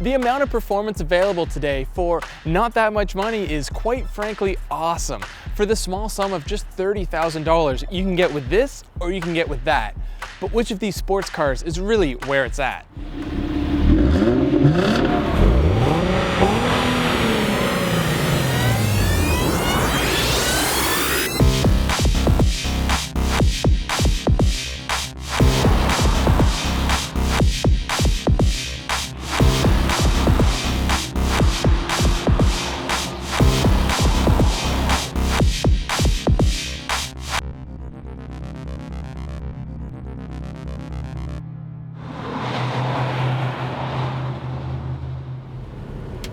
The amount of performance available today for not that much money is quite frankly awesome. For the small sum of just $30,000, you can get with this or you can get with that. But which of these sports cars is really where it's at?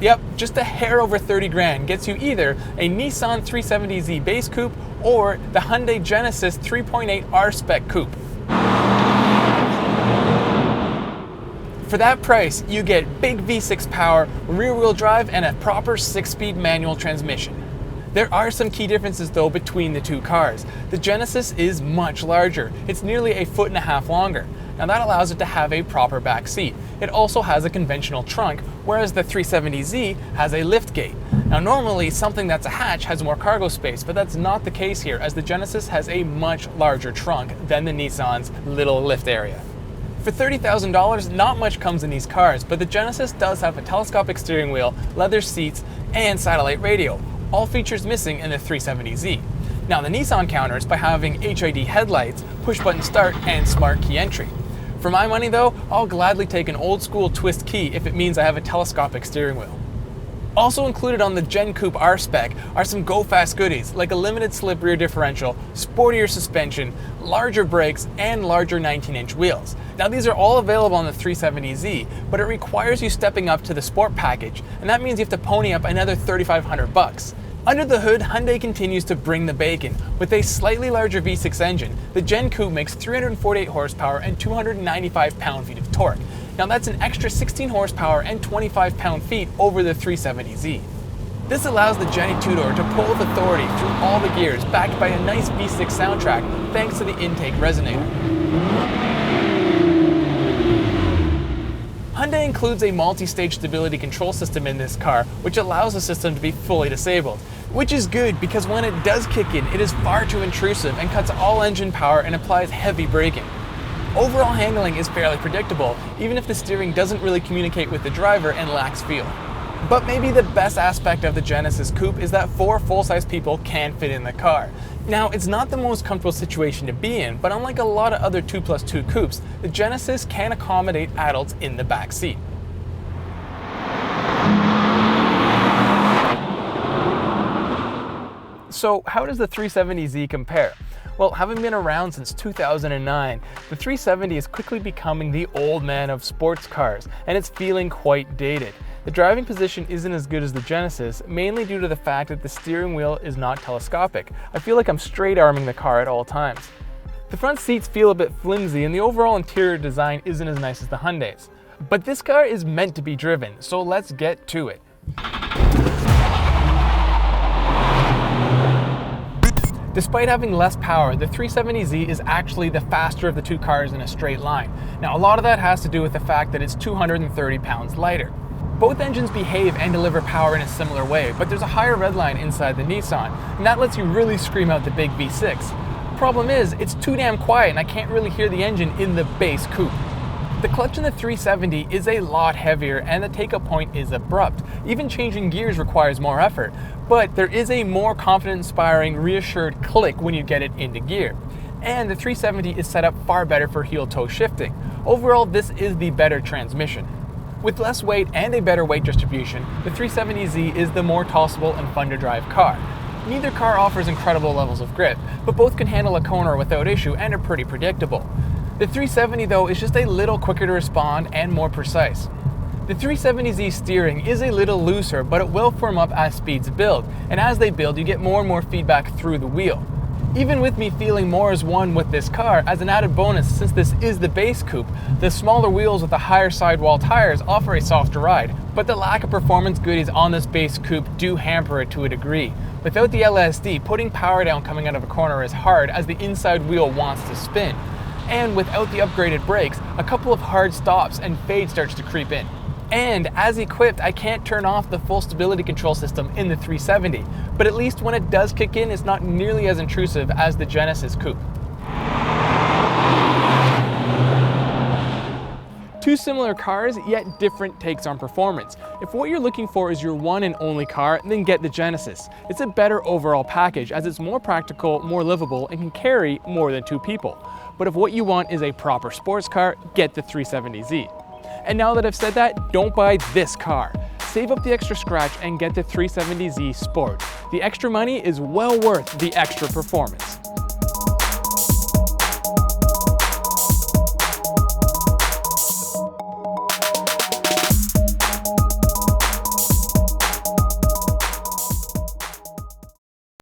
Yep, just a hair over 30 grand gets you either a Nissan 370Z base coupe or the Hyundai Genesis 3.8 R-Spec coupe. For that price, you get big V6 power, rear-wheel drive, and a proper 6-speed manual transmission. There are some key differences though between the two cars. The Genesis is much larger. It's nearly 1.5 feet longer. Now that allows it to have a proper back seat. It also has a conventional trunk, whereas the 370Z has a lift gate. Now normally something that's a hatch has more cargo space, but that's not the case here, as the Genesis has a much larger trunk than the Nissan's little lift area. For $30,000, not much comes in these cars, but the Genesis does have a telescopic steering wheel, leather seats, and satellite radio, all features missing in the 370Z. Now the Nissan counters by having HID headlights, push-button start, and smart key entry. For my money though, I'll gladly take an old school twist key if it means I have a telescopic steering wheel. Also included on the Gen Coupe R-Spec are some go-fast goodies like a limited slip rear differential, sportier suspension, larger brakes, and larger 19-inch wheels. Now these are all available on the 370Z, but it requires you stepping up to the Sport package, and that means you have to pony up another $3,500. Under the hood, Hyundai continues to bring the bacon. With a slightly larger V6 engine, the Gen Coupe makes 348 horsepower and 295 pound-feet of torque. Now that's an extra 16 horsepower and 25 pound-feet over the 370Z. This allows the Jenny two-door to pull with authority through all the gears, backed by a nice V6 soundtrack thanks to the intake resonator. Hyundai includes a multi-stage stability control system in this car, which allows the system to be fully disabled. Which is good because when it does kick in, it is far too intrusive and cuts all engine power and applies heavy braking. Overall handling is fairly predictable, even if the steering doesn't really communicate with the driver and lacks feel. But maybe the best aspect of the Genesis Coupe is that 4 full-size people can fit in the car. Now, it's not the most comfortable situation to be in, but unlike a lot of other 2+2 coupes, the Genesis can accommodate adults in the back seat. So how does the 370Z compare? Well, having been around since 2009, the 370 is quickly becoming the old man of sports cars, and it's feeling quite dated. The driving position isn't as good as the Genesis, mainly due to the fact that the steering wheel is not telescopic. I feel like I'm straight arming the car at all times. The front seats feel a bit flimsy, and the overall interior design isn't as nice as the Hyundai's. But this car is meant to be driven, so let's get to it. Despite having less power, the 370Z is actually the faster of the two cars in a straight line. Now, a lot of that has to do with the fact that it's 230 pounds lighter. Both engines behave and deliver power in a similar way, but there's a higher redline inside the Nissan, and that lets you really scream out the big V6. Problem is, it's too damn quiet and I can't really hear the engine in the base coupe. The clutch in the 370 is a lot heavier and the take-up point is abrupt. Even changing gears requires more effort, but there is a more confidence-inspiring, reassured click when you get it into gear. And the 370 is set up far better for heel-toe shifting. Overall, this is the better transmission. With less weight and a better weight distribution, the 370Z is the more tossable and fun to drive car. Neither car offers incredible levels of grip, but both can handle a corner without issue and are pretty predictable. The 370 though is just a little quicker to respond and more precise. The 370Z steering is a little looser, but it will firm up as speeds build, and as they build you get more and more feedback through the wheel. Even with me feeling more as one with this car, as an added bonus, since this is the base coupe, the smaller wheels with the higher sidewall tires offer a softer ride, but the lack of performance goodies on this base coupe do hamper it to a degree. Without the LSD, putting power down coming out of a corner is hard as the inside wheel wants to spin. And without the upgraded brakes, a couple of hard stops and fade starts to creep in. And as equipped, I can't turn off the full stability control system in the 370, but at least when it does kick in, it's not nearly as intrusive as the Genesis Coupe. Two similar cars, yet different takes on performance. If what you're looking for is your one and only car, then get the Genesis. It's a better overall package as it's more practical, more livable, and can carry more than 2 people. But if what you want is a proper sports car, get the 370Z. And now that I've said that, don't buy this car. Save up the extra scratch and get the 370Z Sport. The extra money is well worth the extra performance.